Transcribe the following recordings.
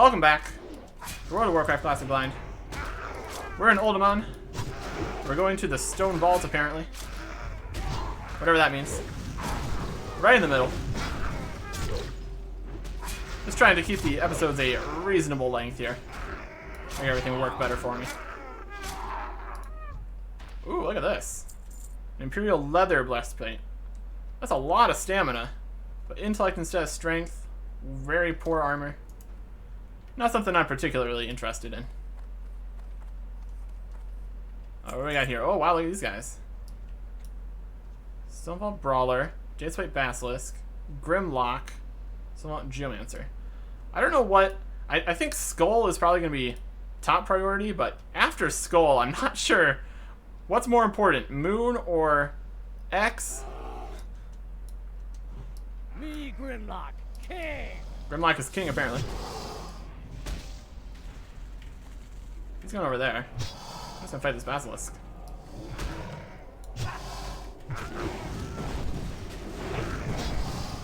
Welcome back to World of Warcraft Classic Blind. We're in Uldaman. We're going to the Stone Vault, apparently. Whatever that means. Right in the middle. Just trying to keep the episodes a reasonable length here. Make everything work better for me. Ooh, look at this. Imperial leather breastplate. That's a lot of stamina. But intellect instead of strength. Very poor armor. Not something I'm particularly interested in. Oh, what do we got here? Oh, wow, look at these guys. Stonevault Brawler, Jadeswipe Basilisk, Grimlock, Stonevault Geomancer. I don't know what... I think Skull is probably going to be top priority, but after Skull, I'm not sure what's more important, Moon or X? Me, Grimlock, king! Grimlock is king, apparently. He's going over there. I'm just gonna fight this Basilisk.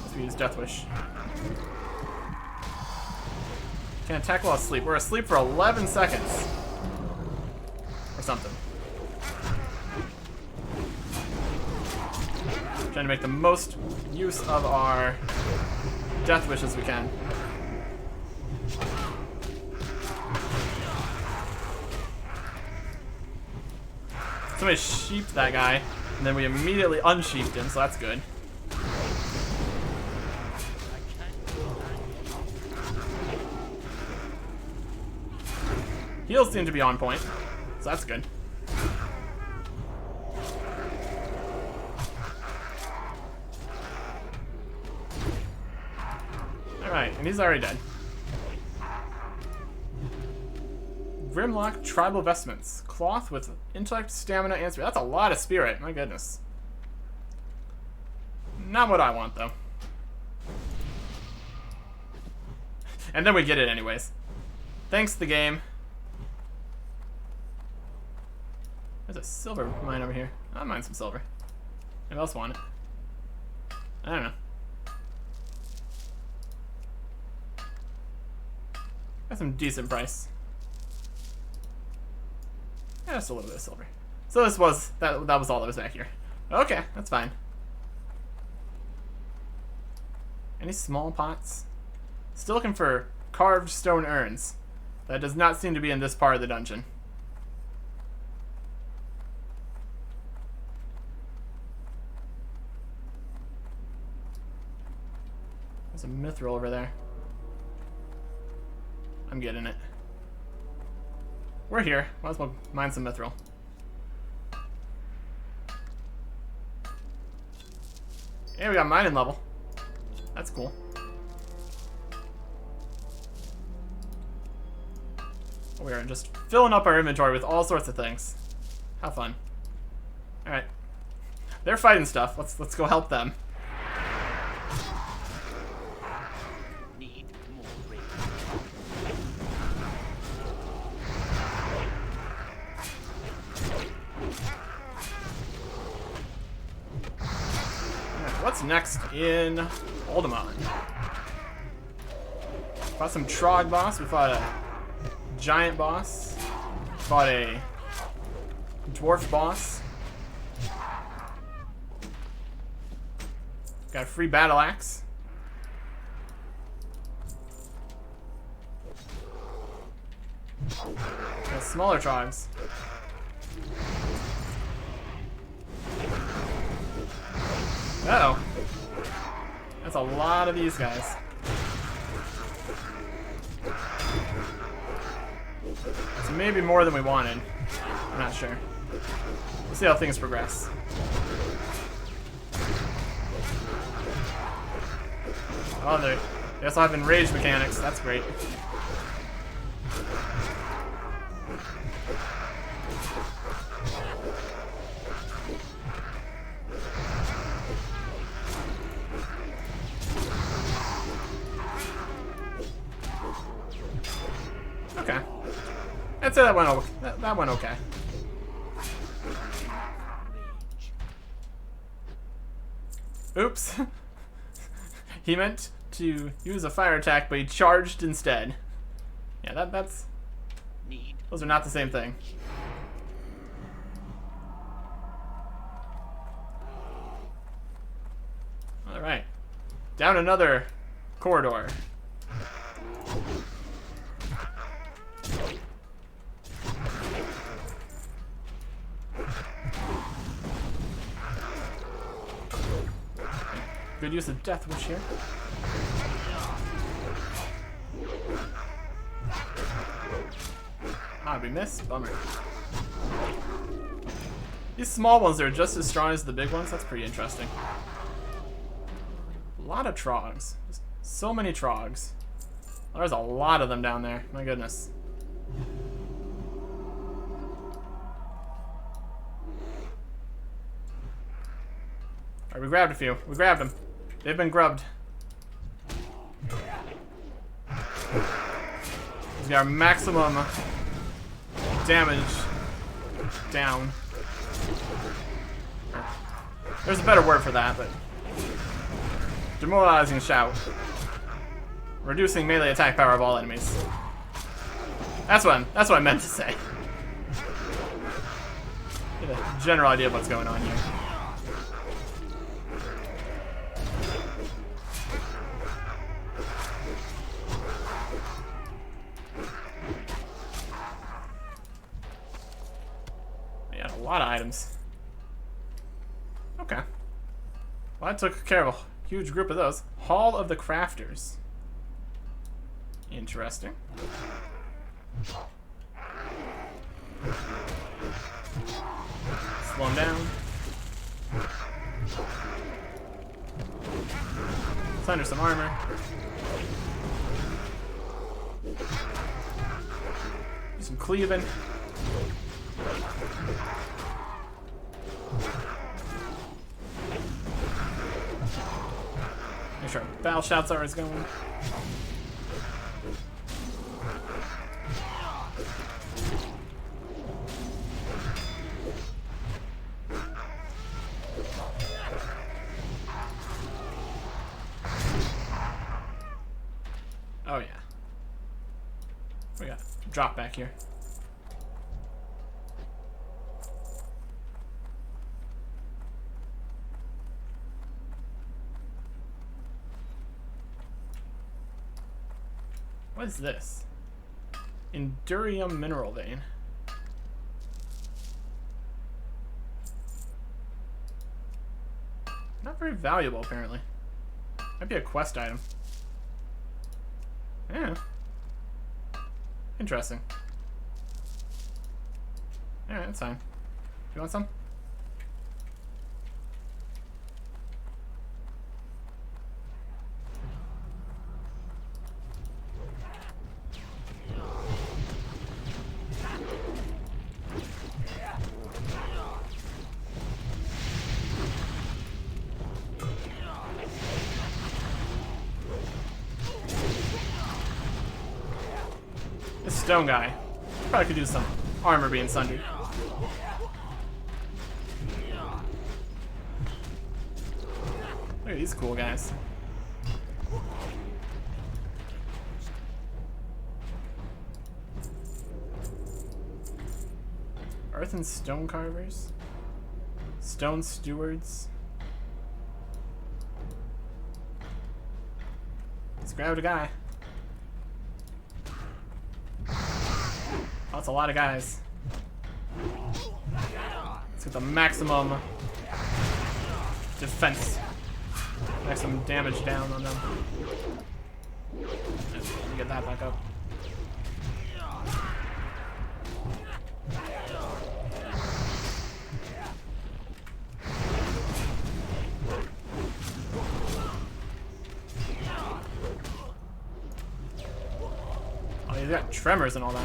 Let's use Death Wish. Can't attack while asleep. We're asleep for 11 seconds. Or something. Trying to make the most use of our Death Wish as we can. Somebody sheeped that guy, and then we immediately unsheeped him, so that's good. Heals seem to be on point, so that's good. Alright, and he's already dead. Grimlock Tribal Vestments. Cloth with intellect, stamina, and spirit. That's a lot of spirit. My goodness. Not what I want, though. And then we get it anyways. Thanks, the game. There's a silver mine over here. I'll mine some silver. Anybody else want it? I don't know. Got some decent price. Yeah, just a little bit of silver. So this was that was all that was back here. Okay, that's fine. Any small pots? Still looking for carved stone urns. That does not seem to be in this part of the dungeon. There's a mithril over there. I'm getting it. We're here. Might as well mine some mithril. Yeah, we got mining level. That's cool. We are just filling up our inventory with all sorts of things. How fun. Alright. They're fighting stuff. Let's go help them. What's next in Uldaman? Fought some Trog boss. We fought a giant boss. Fought a dwarf boss. Got a free battle axe. Got smaller Trogs. Uh-oh. That's a lot of these guys. So maybe more than we wanted. I'm not sure. We'll see how things progress. Oh, they also have enraged mechanics. That's great. Okay. I'd say that went okay. That went okay. Oops. He meant to use a fire attack, but he charged instead. Yeah, that's... Need. Those are not the same thing. Alright. Down another corridor. Good use of Death Wish here. Ah, we missed. Bummer. These small ones are just as strong as the big ones. That's pretty interesting. A lot of trogs. Just so many trogs. There's a lot of them down there. My goodness. Alright, we grabbed a few. We grabbed them. They've been grubbed. We got our maximum damage down. There's a better word for that, but demoralizing shout. Reducing melee attack power of all enemies. That's what I meant to say. Get a general idea of what's going on here. A lot of items. Okay. Well, I took care of a huge group of those. Hall of the Crafters. Interesting. Slow him down. Thunder some armor. Do some cleaving. Make sure our battle shouts are always going. Oh yeah. We got a drop back here. What is this? Endurium mineral vein. Not very valuable, apparently. Might be a quest item. Yeah. Interesting. Alright, that's fine. Do you want some? Stone guy. Probably could do some armor being sundered. Look at these cool guys. Earth and stone carvers. Stone stewards. Let's grab a guy. That's a lot of guys. Let's get the maximum defense, maximum damage down on them. Let me get that back up. Oh, he's got tremors and all that.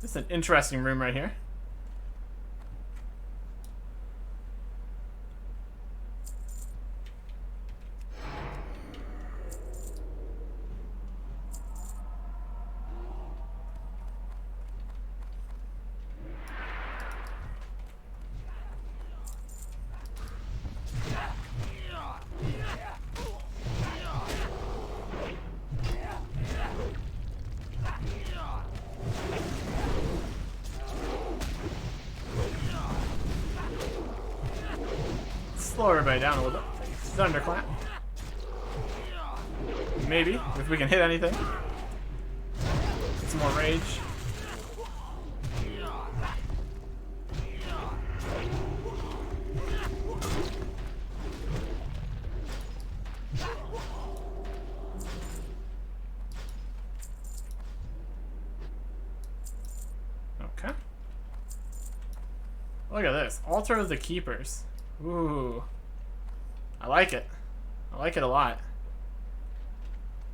This is an interesting room right here. slow everybody down a little bit. Thunderclap. Maybe, if we can hit anything. Get some more rage. Okay. Look at this. Altar of the Keepers. Ooh. I like it. I like it a lot.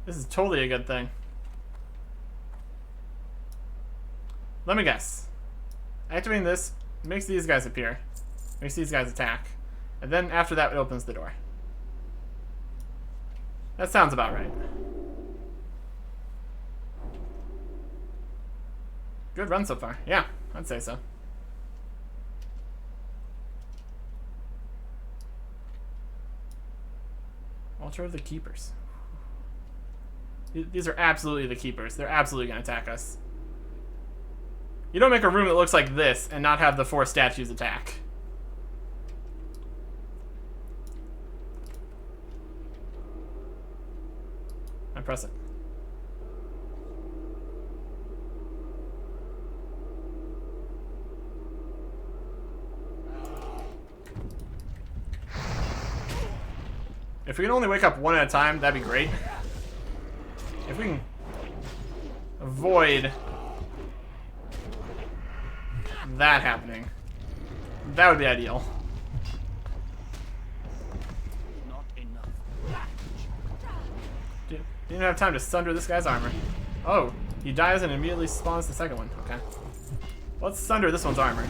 This is totally a good thing. Let me guess. Activating this makes these guys appear. Makes these guys attack. And then after that, it opens the door. That sounds about right. Good run so far. Yeah, I'd say so. Altar of the Keepers. These are absolutely the Keepers. They're absolutely going to attack us. You don't make a room that looks like this and not have the 4 statues attack. I press it. If we can only wake up one at a time, that'd be great. If we can avoid that happening, that would be ideal. Not enough. Didn't have time to sunder this guy's armor. Oh, he dies and immediately spawns the second one. Okay. Let's sunder this one's armor.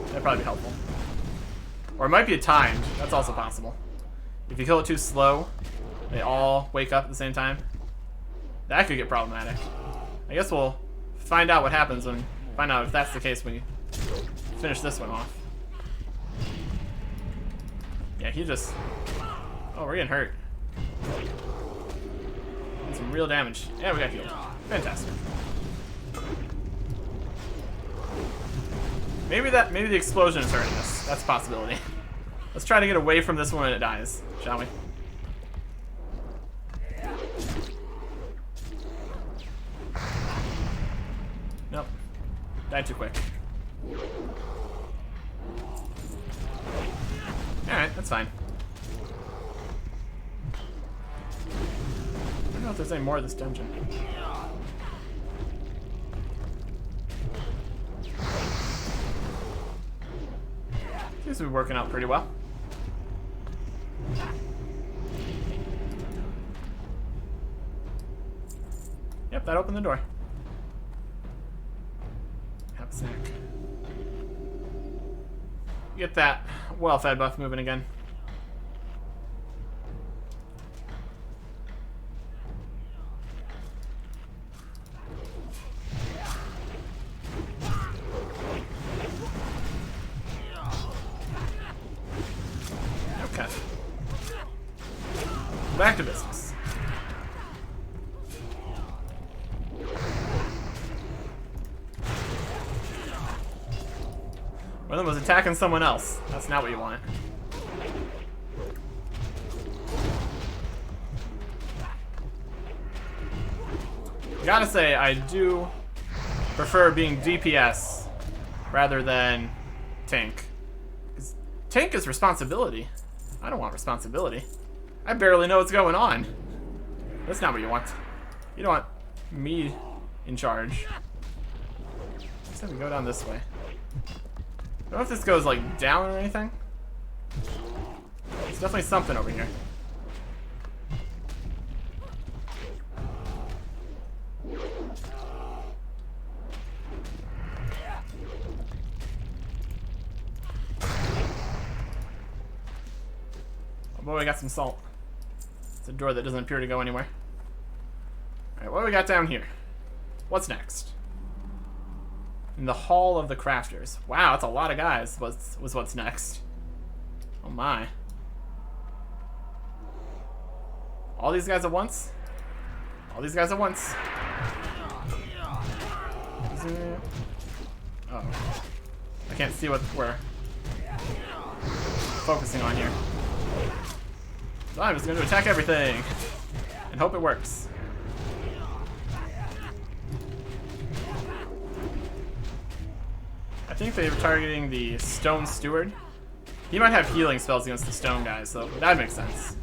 That'd probably be helpful. Or it might be timed. That's also possible. If you kill it too slow, they all wake up at the same time. That could get problematic. I guess we'll find out what happens when... Find out if that's the case when you finish this one off. Yeah, he just... Oh, we're getting hurt. Getting some real damage. Yeah, we got healed. Fantastic. Maybe the explosion is hurting us. That's a possibility. Let's try to get away from this one when it dies, shall we? Nope. Died too quick. Alright, that's fine. I don't know if there's any more of this dungeon. Seems to be working out pretty well. Yep, that opened the door. Have a snack. Get that well-fed buff moving again. Okay. Back to business. One of them was attacking someone else. That's not what you want. Gotta say, I do prefer being DPS rather than tank. 'Cause tank is responsibility. I don't want responsibility. I barely know what's going on. That's not what you want. You don't want me in charge. Let's have to go down this way. I don't know if this goes like down or anything. There's definitely something over here. Oh boy, we got some salt. It's a door that doesn't appear to go anywhere. Alright, what do we got down here? What's next? In the Hall of the Crafters. Wow, that's a lot of guys. What's next? Oh my. All these guys at once? All these guys at once? Oh. I can't see where. focusing on here. So I'm just going to attack everything and hope it works. I think they were targeting the Stone Steward. He might have healing spells against the stone guys, so that makes sense.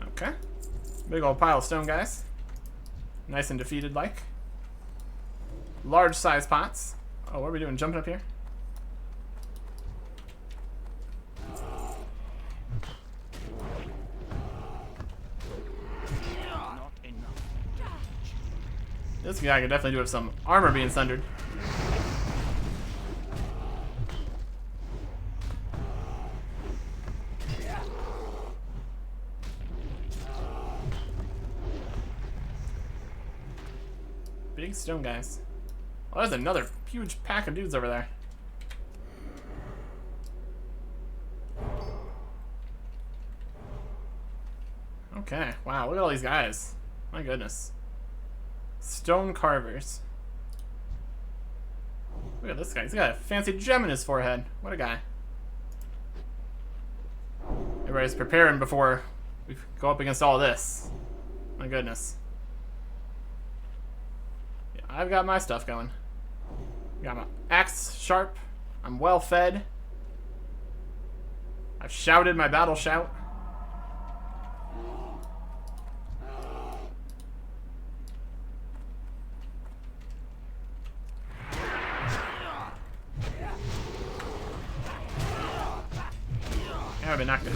Okay. Big old pile of stone guys. Nice and defeated like. Large size pots. Oh, what are we doing? Jumping up here? Not enough. This guy could definitely do with some armor being sundered. Big stone guys. Oh, there's another huge pack of dudes over there. Okay, wow, look at all these guys. My goodness. Stone carvers. Look at this guy. He's got a fancy gem in his forehead. What a guy. Everybody's preparing before we go up against all this. My goodness. Yeah, I've got my stuff going. Got my axe sharp. I'm well fed. I've shouted my battle shout. I've been knocked out.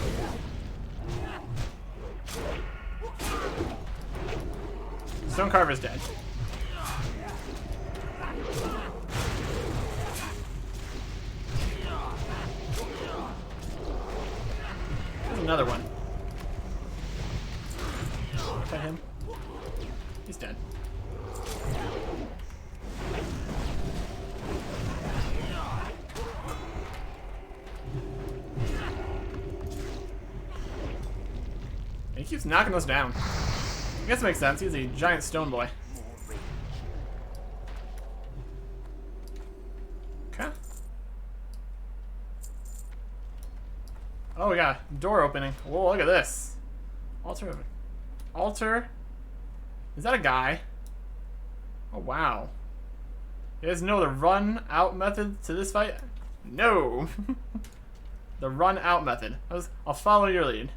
Stonecarver's dead. There's another one. Is that him? He's dead. He keeps knocking us down. I guess it makes sense. He's a giant stone boy. Okay. Oh, we got a door opening. Whoa, look at this. Altar. Altar. Is that a guy? Oh, wow. You guys know the run out method to this fight? No. The run out method. I'll follow your lead.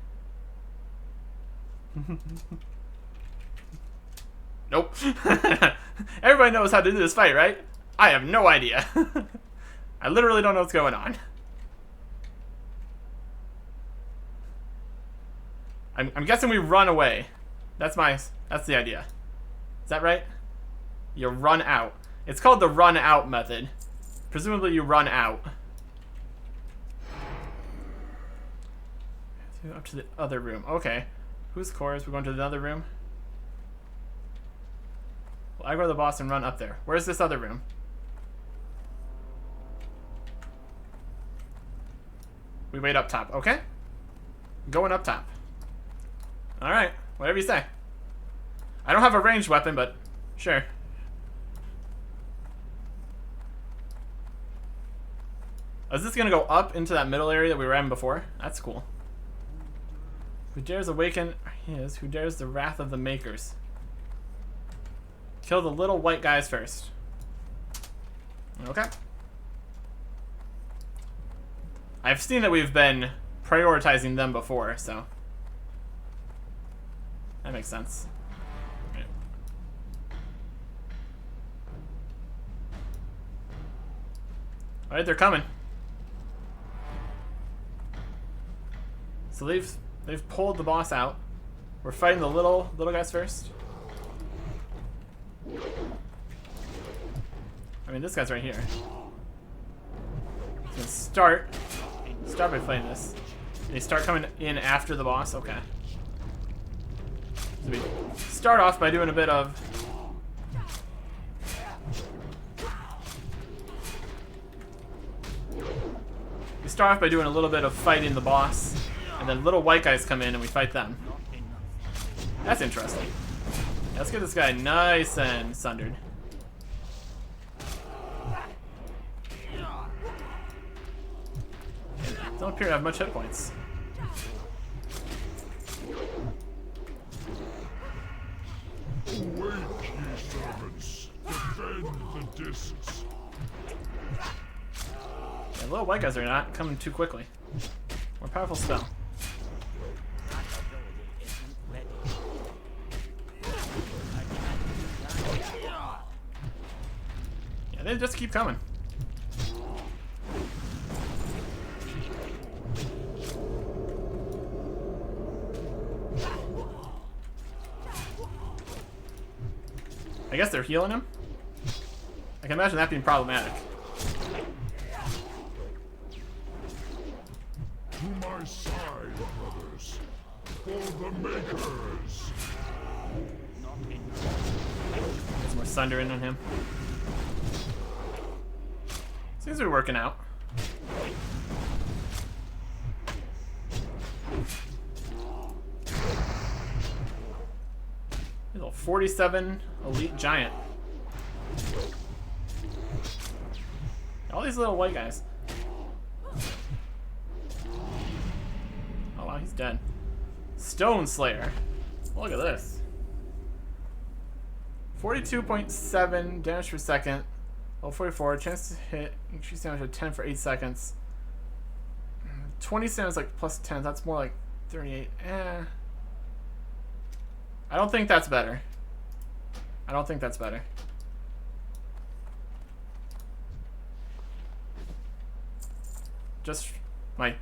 Nope. Everybody knows how to do this fight, right? I have no idea. I literally don't know what's going on. I'm guessing we run away. That's the idea. Is that right? You run out. It's called the run out method. Presumably you run out. Up to the other room. Okay. Whose cores? We're going to the other room? Well, I go to the boss and run up there. Where's this other room? We wait up top. Okay. Going up top. Alright. Whatever you say. I don't have a ranged weapon, but sure. Is this going to go up into that middle area that we were in before? That's cool. Who dares awaken his, who dares the wrath of the makers. Kill the little white guys first. Okay. I've seen that we've been prioritizing them before, so that makes sense. Right. Alright, they're coming. So they've pulled the boss out. We're fighting the little guys first. I mean, this guy's right here. We can start by fighting this. They start coming in after the boss. Okay. So we start off by doing a bit of a little bit of fighting the boss, and then little white guys come in and we fight them. That's interesting. Let's get this guy nice and sundered. Don't appear to have much hit points. Awake, ye servants. Defend the discs. Yeah, little white guys are not coming too quickly. More powerful spell. Yeah, they just keep coming. I guess they're healing him. I can imagine that being problematic. To my side, brothers. For the makers. There's more sundering on him. Seems to be working out. He's a 47 elite giant. All these little white guys. Oh wow, he's dead. Stone Slayer. Look at this. 42.7 damage per second. Level 44. Chance to hit. Increase damage to 10 for 8 seconds. 20 sounds like plus 10. That's more like 38. I don't think that's better. I don't think that's better. Just my...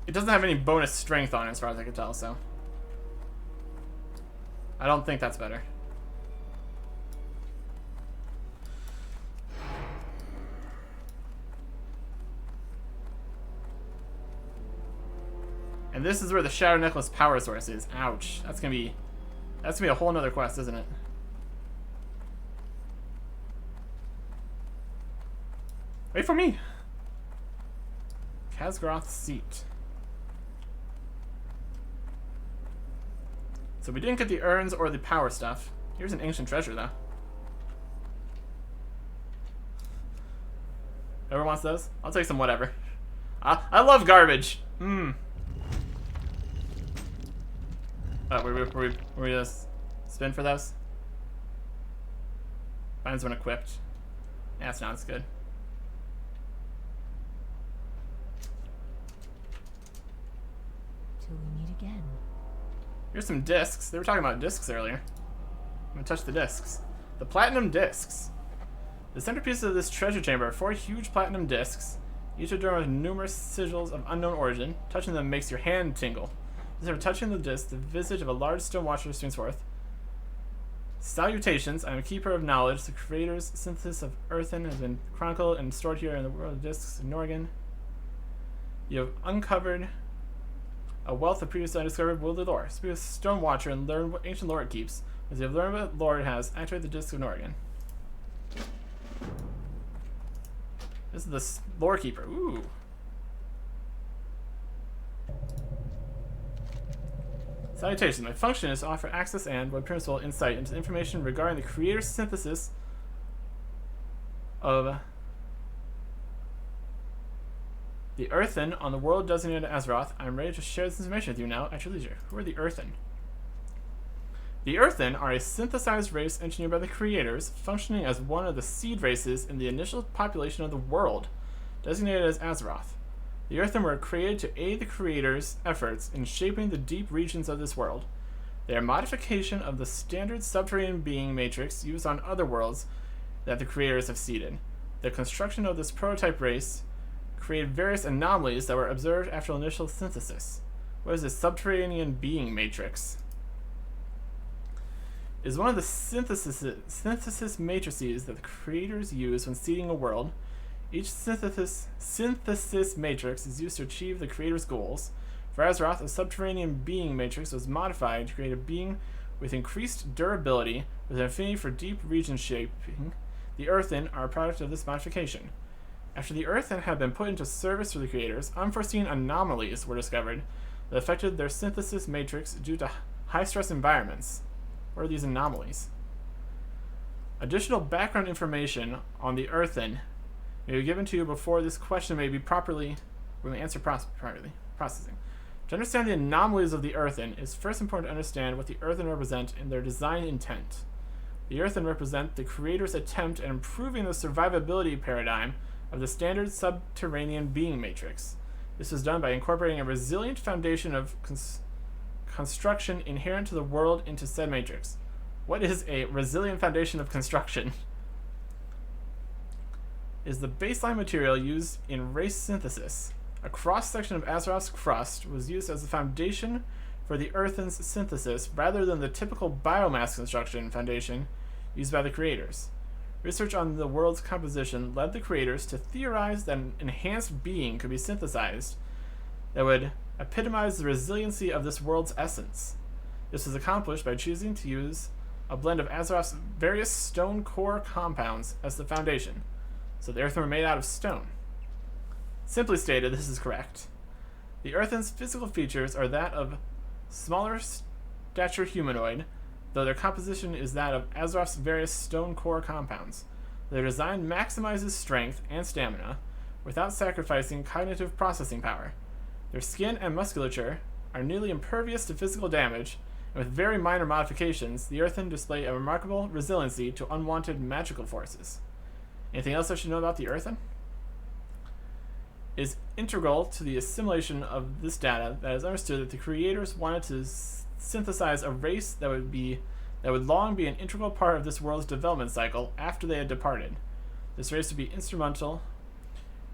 It doesn't have any bonus strength on it as far as I can tell, so... I don't think that's better. And this is where the Shadow Necklace power source is. Ouch. That's gonna be a whole nother quest, isn't it? Wait for me! Khazgroth's Seat. So we didn't get the urns or the power stuff. Here's an ancient treasure, though. Whoever wants those? I'll take some whatever. I love garbage! Mmm. Were we just spin for those? Mine's when equipped. Yeah, it's not as good. Till we meet again. Here's some discs. They were talking about discs earlier. I'm gonna touch the discs. The platinum discs. The centerpiece of this treasure chamber are 4 huge platinum discs, each adorned with numerous sigils of unknown origin. Touching them makes your hand tingle. Instead of touching the disc, the visage of a large stone watcher streams forth. Salutations, I am a keeper of knowledge. The creator's synthesis of earthen has been chronicled and stored here in the world of discs in Norgan. You have uncovered a wealth of previously undiscovered wielded lore. Speak with Stone Watcher and learn what ancient lore it keeps. As you have learned what lore it has, activate the disc of Norgan. This is the lore keeper. Ooh. Salutations. My function is to offer access and, when permissible, insight into information regarding the creator's synthesis of the Earthen on the world designated Azeroth. I am ready to share this information with you now at your leisure. Who are the Earthen? The Earthen are a synthesized race engineered by the creators, functioning as one of the seed races in the initial population of the world, designated as Azeroth. The Earthen were created to aid the creators' efforts in shaping the deep regions of this world. They are a modification of the standard subterranean being matrix used on other worlds that the creators have seeded. The construction of this prototype race created various anomalies that were observed after initial synthesis. What is a subterranean being matrix? It is one of the synthesis matrices that the creators use when seeding a world. Each synthesis matrix is used to achieve the creator's goals. For Azeroth, a subterranean being matrix was modified to create a being with increased durability with an affinity for deep region shaping. The Earthen are a product of this modification. After the Earthen had been put into service for the creators, unforeseen anomalies were discovered that affected their synthesis matrix due to high-stress environments. What are these anomalies? Additional background information on the earthen may be given to you before this question may be properly processing. To understand the anomalies of the earthen, it is first important to understand what the earthen represent in their design intent. The earthen represent the creator's attempt at improving the survivability paradigm of the standard subterranean being matrix. This was done by incorporating a resilient foundation of construction inherent to the world into said matrix. What is a resilient foundation of construction? Is the baseline material used in race synthesis. A cross-section of Azeroth's crust was used as the foundation for the earthen's synthesis rather than the typical biomass construction foundation used by the creators. Research on the world's composition led the creators to theorize that an enhanced being could be synthesized that would epitomize the resiliency of this world's essence. This was accomplished by choosing to use a blend of Azeroth's various stone core compounds as the foundation, so the earthen were made out of stone. Simply stated, this is correct. The earthen's physical features are that of smaller stature humanoid, though their composition is that of Azeroth's various stone core compounds. Their design maximizes strength and stamina without sacrificing cognitive processing power. Their skin and musculature are nearly impervious to physical damage, and with very minor modifications, the earthen display a remarkable resiliency to unwanted magical forces. Anything else I should know about the earthen? It is integral to the assimilation of this data that is understood that the creators wanted to synthesize a race that would long be an integral part of this world's development cycle after they had departed. This race would be instrumental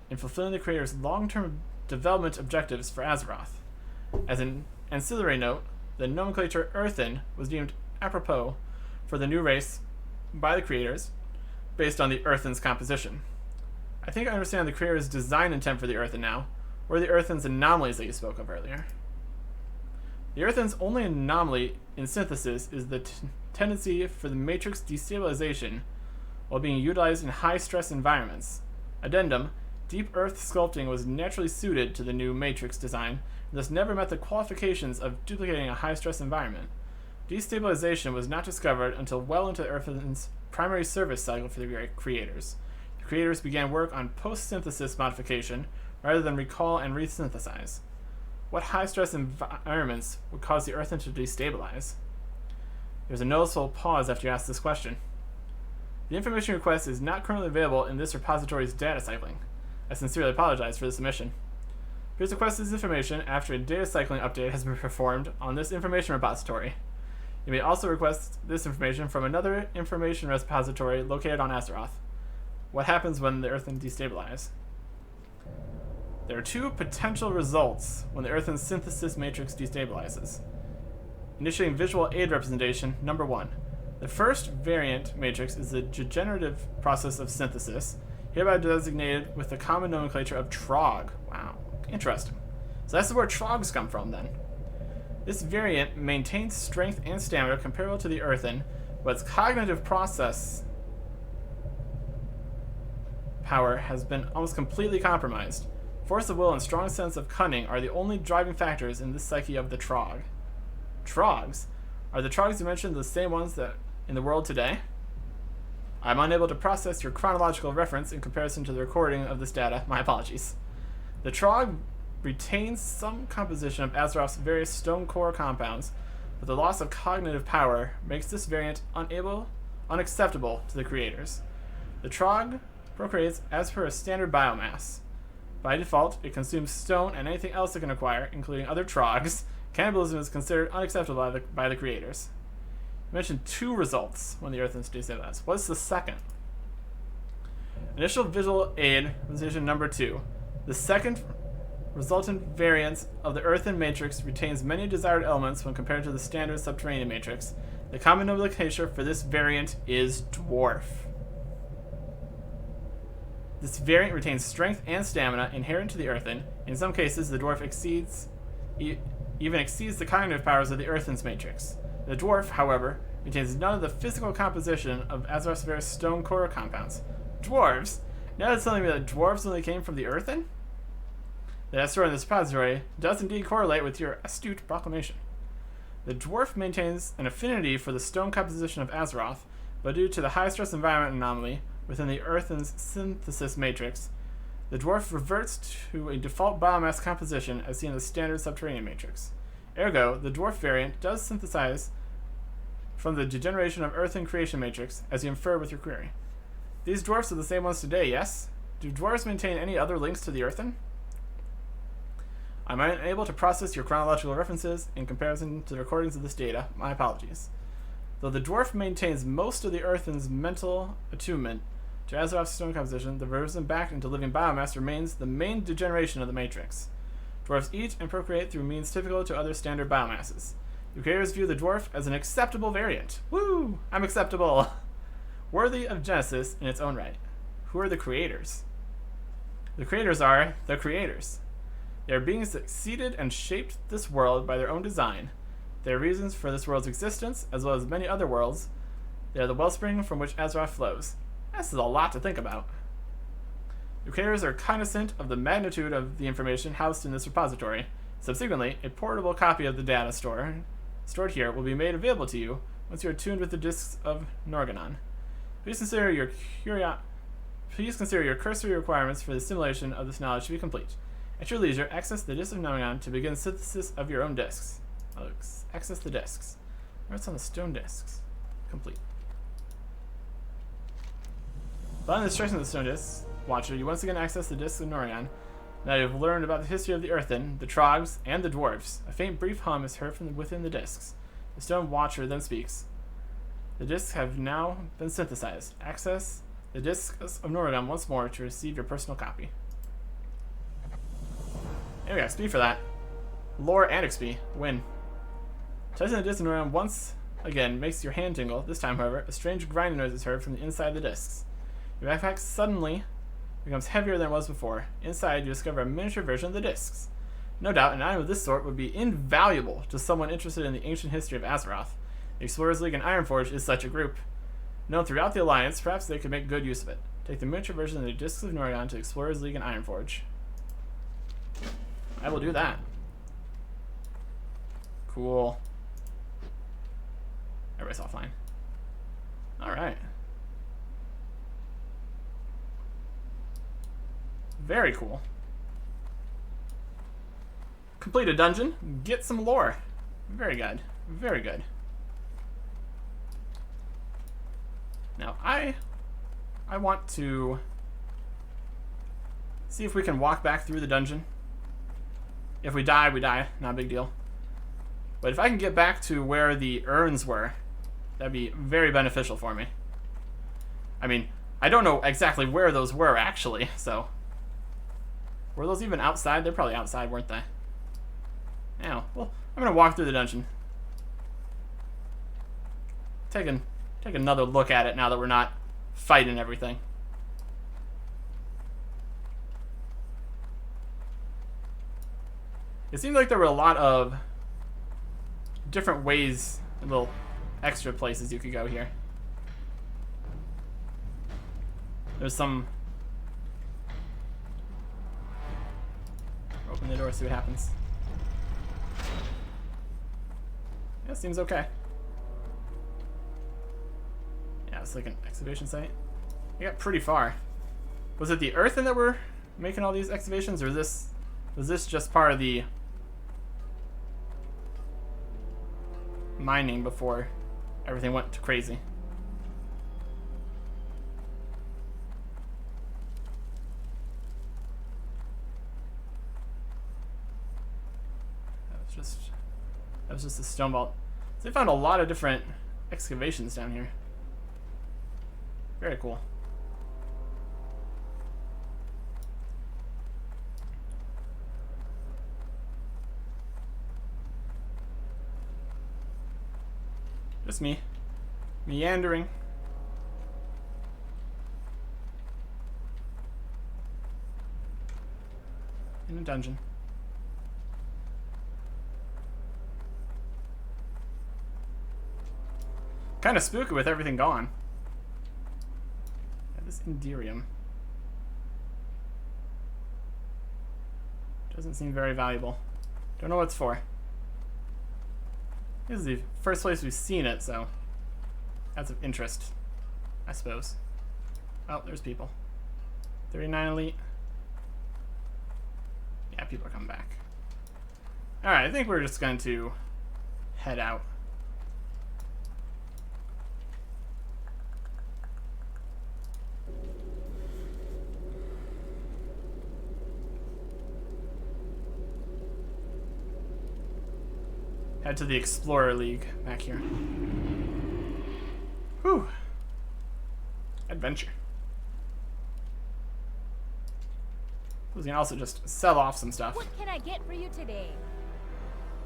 in fulfilling the creators' long-term development objectives for Azeroth. As an ancillary note, the nomenclature Earthen was deemed apropos for the new race by the creators based on the Earthen's composition. I think I understand the creator's design intent for the Earthen now. What are the Earthen's anomalies that you spoke of earlier? The Earthen's only anomaly in synthesis is the tendency for the matrix destabilization while being utilized in high-stress environments. Addendum, deep earth sculpting was naturally suited to the new matrix design, and thus never met the qualifications of duplicating a high-stress environment. Destabilization was not discovered until well into the Earthen's primary service cycle for the creators. The creators began work on post-synthesis modification rather than recall and resynthesize. What high-stress environments would cause the Earthen to destabilize? There's a noticeable pause after you ask this question. The information request is not currently available in this repository's data cycling. I sincerely apologize for this omission. Please request this information after a data cycling update has been performed on this information repository. You may also request this information from another information repository located on Azeroth. What happens when the Earthen destabilize? There are two potential results when the Earthen's synthesis matrix destabilizes. Initiating visual aid representation, number 1. The first variant matrix is the degenerative process of synthesis, hereby designated with the common nomenclature of Trog. Wow, interesting. So that's where Trogs come from then. This variant maintains strength and stamina comparable to the Earthen, but its cognitive process power has been almost completely compromised. Force of will and strong sense of cunning are the only driving factors in this psyche of the Trog. Trogs? Are the Trogs you mentioned the same ones that in the world today? I'm unable to process your chronological reference in comparison to the recording of this data. My apologies. The Trog retains some composition of Azeroth's various stone core compounds, but the loss of cognitive power makes this variant unacceptable to the creators. The Trog procreates as per a standard biomass. By default, it consumes stone and anything else it can acquire, including other Trogs. Cannibalism is considered unacceptable by the creators. You mentioned 2 results when the Earthen destabilizes. What's the second? Initial visual aid, position number 2. The second resultant variant of the Earthen matrix retains many desired elements when compared to the standard subterranean matrix. The common nomenclature for this variant is Dwarf. This variant retains strength and stamina inherent to the Earthen. In some cases, the Dwarf even exceeds the cognitive powers of the Earthen's matrix. The Dwarf, however, retains none of the physical composition of Azeroth's various stone core compounds. Dwarves? Now it's telling me that dwarves only came from the Earthen? The story in this repository does indeed correlate with your astute proclamation. The dwarf maintains an affinity for the stone composition of Azeroth, but due to the high-stress environment anomaly within the Earthen's synthesis matrix, the dwarf reverts to a default biomass composition as seen in the standard subterranean matrix. Ergo, the dwarf variant does synthesize from the degeneration of Earthen creation matrix, as you infer with your query. These dwarfs are the same ones today, yes? Do dwarves maintain any other links to the Earthen? I'm unable to process your chronological references in comparison to the recordings of this data. My apologies. Though the dwarf maintains most of the Earthen's mental attunement to Azeroth's stone composition, the reversion back into living biomass remains the main degeneration of the matrix. Dwarves eat and procreate through means typical to other standard biomasses. The creators view the dwarf as an acceptable variant. Woo! I'm acceptable! Worthy of Genesis in its own right. Who are the creators? The creators are the creators. They are beings that seeded and shaped this world by their own design. They are reasons for this world's existence, as well as many other worlds. They are the wellspring from which Azeroth flows. This is a lot to think about. The creators are cognizant of the magnitude of the information housed in this repository. Subsequently, a portable copy of the data stored here will be made available to you once you are tuned with the discs of Norganon. Please consider your cursory requirements for the simulation of this knowledge to be complete. At your leisure, access the disc of Norganon to begin synthesis of your own discs. Access the discs. What's on the stone discs? Complete. Following the instructions of the stone discs, Watcher, you once again access the discs of Norganon. Now you have learned about the history of the Earthen, the Trogs, and the Dwarves. A faint brief hum is heard from within the discs. The Stone Watcher then speaks. The discs have now been synthesized. Access the discs of Norganon once more to receive your personal copy. There we go, XP for that. Lore and XP. Win. Touching the disc of Norganon once again makes your hand tingle. This time, however, a strange grinding noise is heard from the inside of the discs. Your backpack suddenly becomes heavier than it was before. Inside, you discover a miniature version of the discs. No doubt, an item of this sort would be invaluable to someone interested in the ancient history of Azeroth. The Explorers League and Ironforge is such a group. Known throughout the Alliance, perhaps they could make good use of it. Take the miniature version of the Discs of Norganon to Explorers League and Ironforge. I will do that. Cool. Everybody's offline. Alright. Very cool. Complete a dungeon. Get some lore. Very good. Very good. Now, I want to see if we can walk back through the dungeon. If we die, we die. Not a big deal. But if I can get back to where the urns were, that'd be very beneficial for me. I mean, I don't know exactly where those were, actually, so... Were those even outside? They're probably outside, weren't they? Now, well, I'm gonna walk through the dungeon. Take another look at it now that we're not fighting everything. It seemed like there were a lot of different ways, little extra places you could go here. There's some... Open the door, see what happens. Yeah, seems okay. Yeah, it's like an excavation site. We got pretty far. Was it the Earthen that were making all these excavations, or was this just part of the mining before everything went crazy? That was just a stone vault. So they found a lot of different excavations down here. Very cool. Just me. Meandering. In a dungeon. Kind of spooky with everything gone. Yeah, this Indirium doesn't seem very valuable. Don't know what it's for. This is the first place we've seen it, so that's of interest, I suppose. Oh, there's people. 39 elite. Yeah, people are coming back. Alright, I think we're just going to head out. Head to the Explorer League back here. Whew. Adventure. We can also just sell off some stuff. What can I get for you today?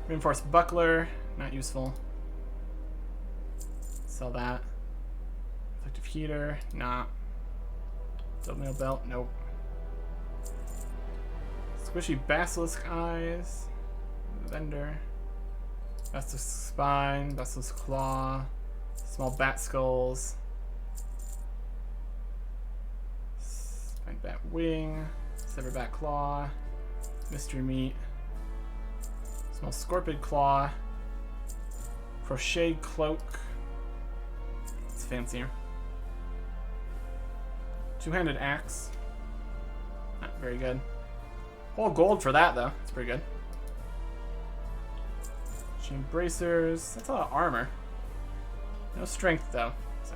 Reinforced buckler, not useful. Sell that. Effective heater, not. Double belt, nope. Squishy basilisk eyes. Vendor. Basilisk spine, basilisk claw. Small bat skulls. Spine bat wing. Severback claw. Mystery meat. Small scorpion claw. Crocheted cloak. It's fancier. Two-handed axe. Not very good. Whole gold for that though. It's pretty good. Chain bracers. That's a lot of armor. No strength though. So.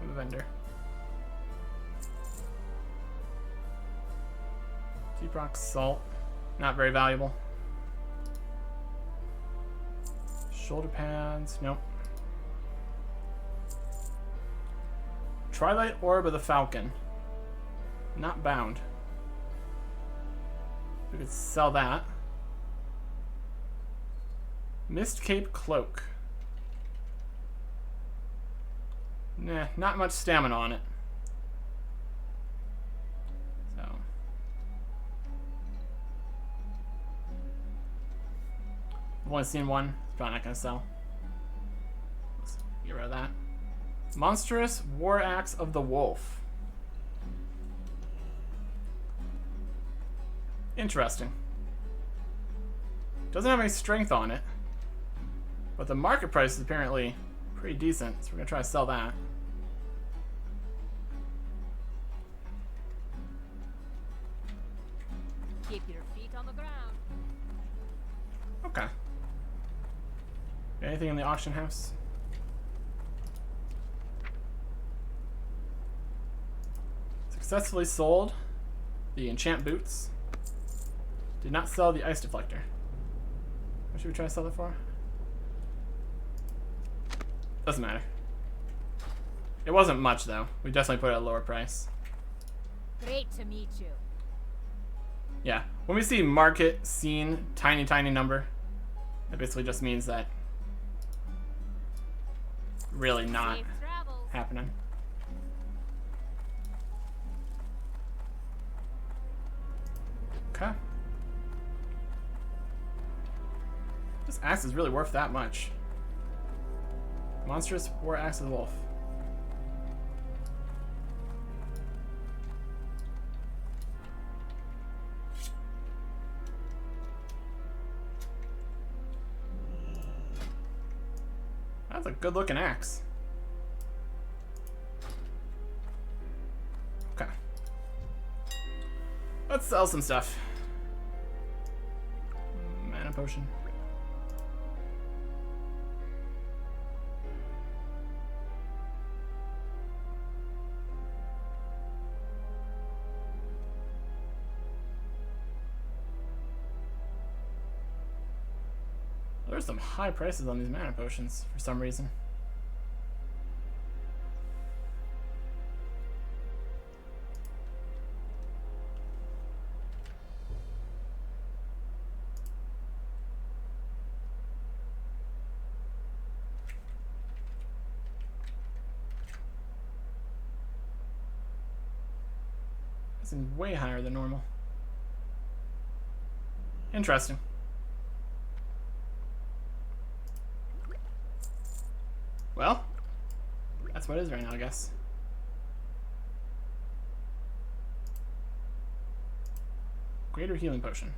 I'm a vendor. Deep rock salt. Not very valuable. Shoulder pads. Nope. Twilight Orb of the Falcon. Not bound. We could sell that. Mist Cape Cloak. Nah, not much stamina on it. So. I've only seen one. It's probably not going to sell. Let's get rid of that. Monstrous War Axe of the Wolf. Interesting. Doesn't have any strength on it. But the market price is apparently pretty decent, so we're going to try to sell that. Keep your feet on the ground. Okay. Anything in the auction house? Successfully sold the enchant boots. Did not sell the ice deflector. What should we try to sell it for? Doesn't matter. It wasn't much though. We definitely put it at a lower price. Great to meet you. Yeah. When we see market scene tiny number, that basically just means that really not Safe travels. happening. Okay. This axe is really worth that much. Monstrous War Axe of the Wolf. That's a good looking axe. Okay. Let's sell some stuff. Mana potion. There's some high prices on these mana potions for some reason. It's way higher than normal. Interesting. Well, that's what it is right now, I guess. Greater healing potion.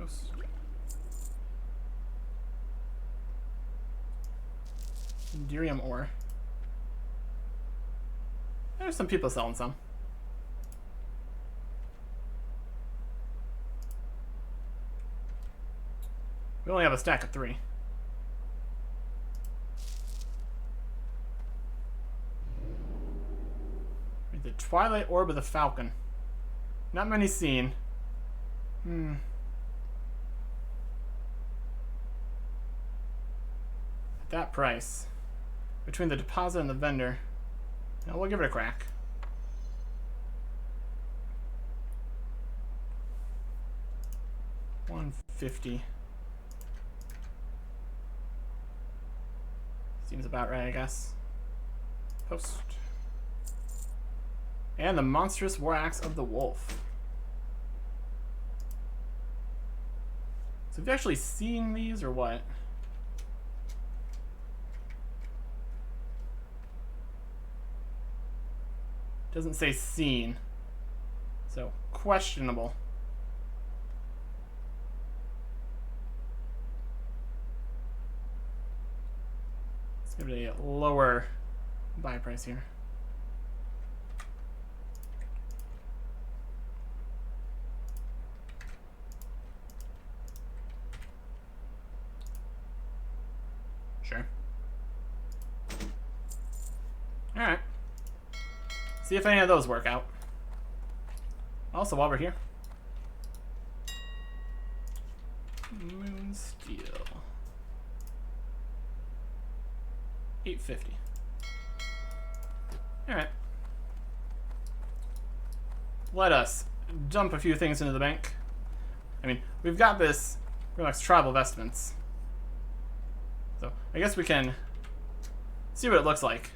Post. Dirium ore. There's some people selling some. We only have a stack of 3. The Twilight Orb of the Falcon. Not many seen. At that price. Between the deposit and the vendor. Now we'll give it a crack. $150. Seems about right, I guess. Post. And the monstrous war axe of the wolf. So have you actually seen these or what? Doesn't say seen. So questionable. Let's give it a lower buy price here. Sure. Alright. See if any of those work out. Also, while we're here. Moonsteel. $850. Alright. Let us dump a few things into the bank. I mean, we've got this Relax Tribal Vestments. So, I guess we can see what it looks like,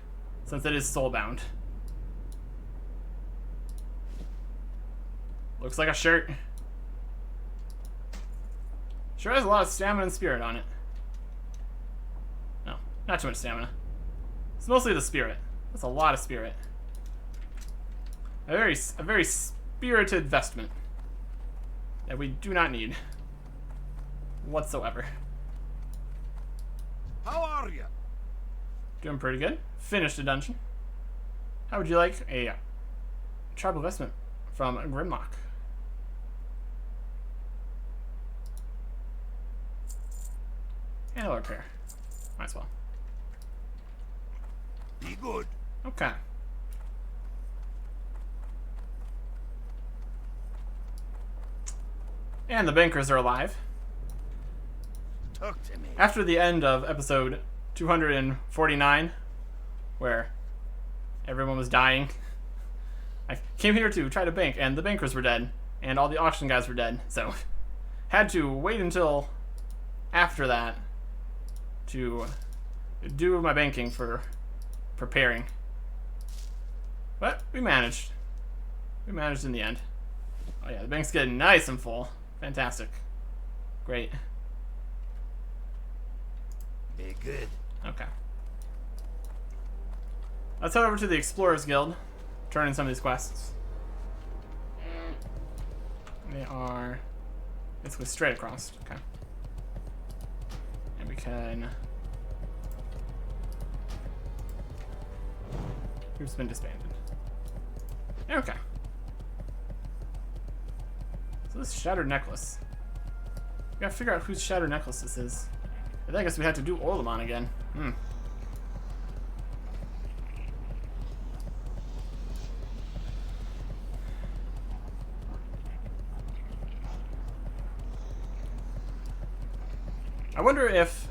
since it is soulbound. Looks like a shirt. Sure has a lot of stamina and spirit on it. No, not too much stamina. It's mostly the spirit. That's a lot of spirit. A very spirited vestment that we do not need whatsoever. How are you? Doing pretty good. Finished a dungeon. How would you like a tribal vestment from Grimlock? And a repair. Might as well. Be good. Okay. And the bankers are alive. Talk to me. After the end of episode 249, where everyone was dying, I came here to try to bank, and the bankers were dead, and all the auction guys were dead, so had to wait until after that to do my banking for preparing. But we managed. We managed in the end. Oh yeah, the bank's getting nice and full. Fantastic. Great. Be good. Okay. Let's head over to the Explorers Guild. Turn in some of these quests. They are basically straight across. Okay. And we can... Group's been disbanded. Okay. So this Shattered Necklace. We gotta figure out whose Shattered Necklace this is. I guess we have to do Uldaman again. I wonder if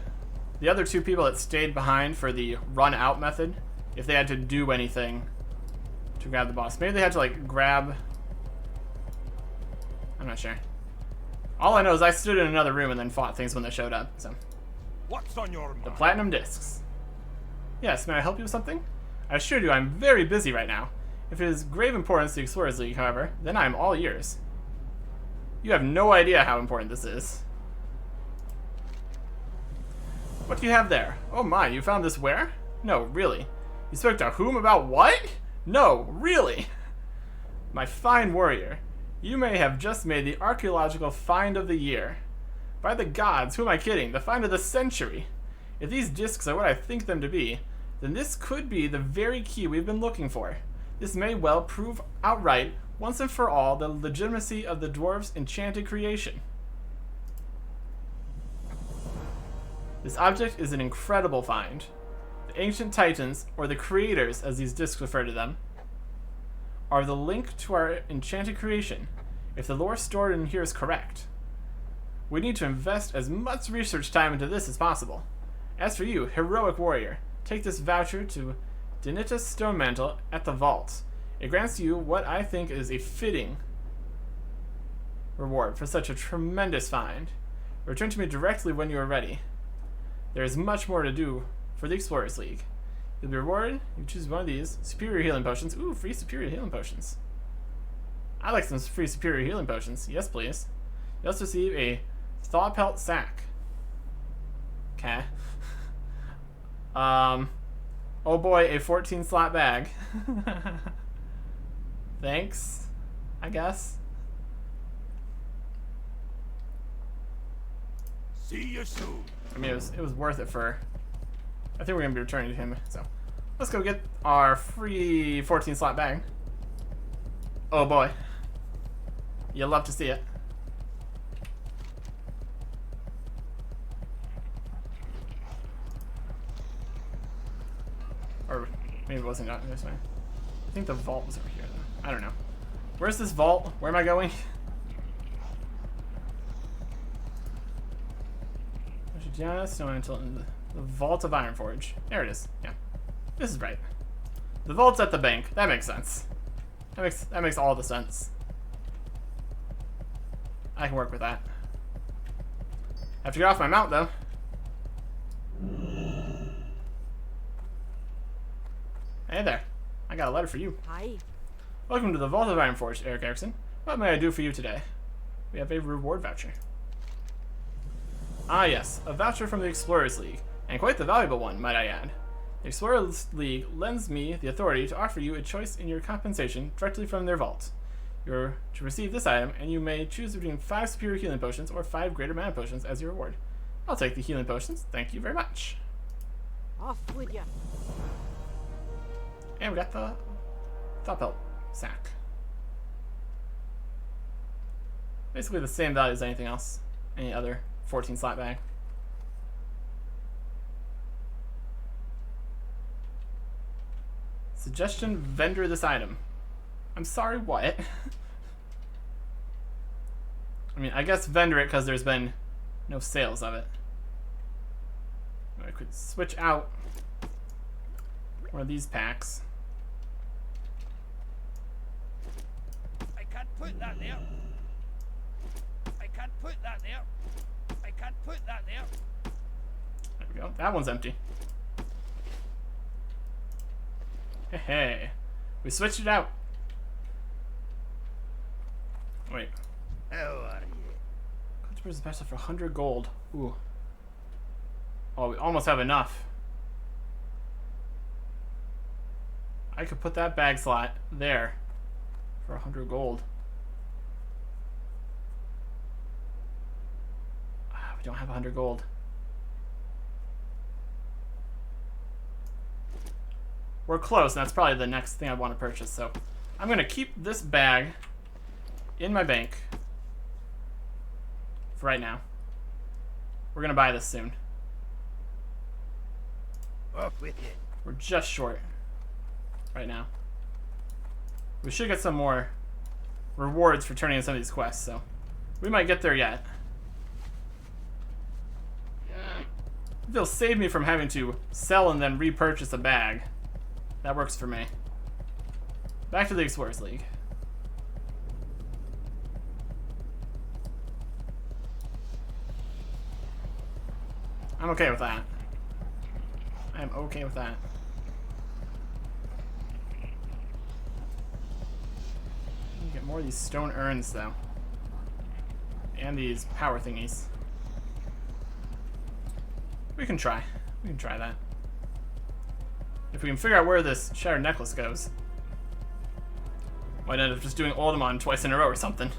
the other 2 people that stayed behind for the run out method, if they had to do anything to grab the boss. Maybe they had to like grab... I'm not sure. All I know is I stood in another room and then fought things when they showed up, so... What's on your The mind? platinum discs. Yes, may I help you with something? I assure you I'm very busy right now. If it is grave importance to the Explorers League, however, then I am all ears. You have no idea how important this is. What do you have there? Oh my, you found this where? No, really. You spoke to whom about what? No, really. My fine warrior, you may have just made the archaeological find of the year. By the gods, who am I kidding? The find of the century. If these discs are what I think them to be, then this could be the very key we've been looking for. This may well prove outright, once and for all, the legitimacy of the dwarves' enchanted creation. This object is an incredible find. The ancient titans, or the creators as these discs refer to them, are the link to our enchanted creation, if the lore stored in here is correct. We need to invest as much research time into this as possible. As for you, heroic warrior, take this voucher to Denita's stone mantle at the vault. It grants you what I think is a fitting reward for such a tremendous find. Return to me directly when you are ready. There is much more to do for the Explorers League. You'll be rewarded. You choose one of these. Superior healing potions. Ooh, free superior healing potions. I like some free superior healing potions. Yes, please. You also receive a thaw pelt sack. Okay. Oh boy, a 14 slot bag. Thanks, I guess. See you soon. I mean, it was worth it for... I think we're going to be returning to him, so... Let's go get our free 14 slot bag. Oh boy. You'll love to see it. Or maybe it wasn't out this way. I think the vault was over here, though. I don't know. Where's this vault? Where am I going? Just no until the Vault of Ironforge. There it is. Yeah, this is right. The vault's at the bank. That makes sense. That makes all the sense. I can work with that. Have to get off my mount though. Hey there. I got a letter for you. Hi. Welcome to the Vault of Ironforge, Eric Erickson. What may I do for you today? We have a reward voucher. Ah yes, a voucher from the Explorers League, and quite the valuable one, might I add. The Explorers League lends me the authority to offer you a choice in your compensation directly from their vault. You're to receive this item, and you may choose between 5 superior healing potions or 5 greater mana potions as your reward. I'll take the healing potions, thank you very much. Off with ya. And we got the Thought Pelt sack. Basically the same value as anything else, any other 14 slot bag. Suggestion, vendor this item. I'm sorry, what? I mean, I guess vendor it because there's been no sales of it. I could switch out one of these packs. I can't put that there. I can't put that there. I can't put that there. There we go. That one's empty. Hey, hey. We switched it out. Wait. How are you? Customer's special for 100 gold. Ooh. Oh, we almost have enough. I could put that bag slot there for 100 gold. We don't have 100 gold. We're close, and that's probably the next thing I want to purchase. So I'm going to keep this bag in my bank for right now. We're going to buy this soon. Off with it. We're just short right now. We should get some more rewards for turning in some of these quests, so we might get there yet. If it'll save me from having to sell and then repurchase a bag, that works for me. Back to the Explorers League. I'm okay with that. I'm okay with that. Get more of these stone urns, though. And these power thingies. We can try. We can try that. If we can figure out where this shattered necklace goes. Might end up just doing Uldaman twice in a row or something.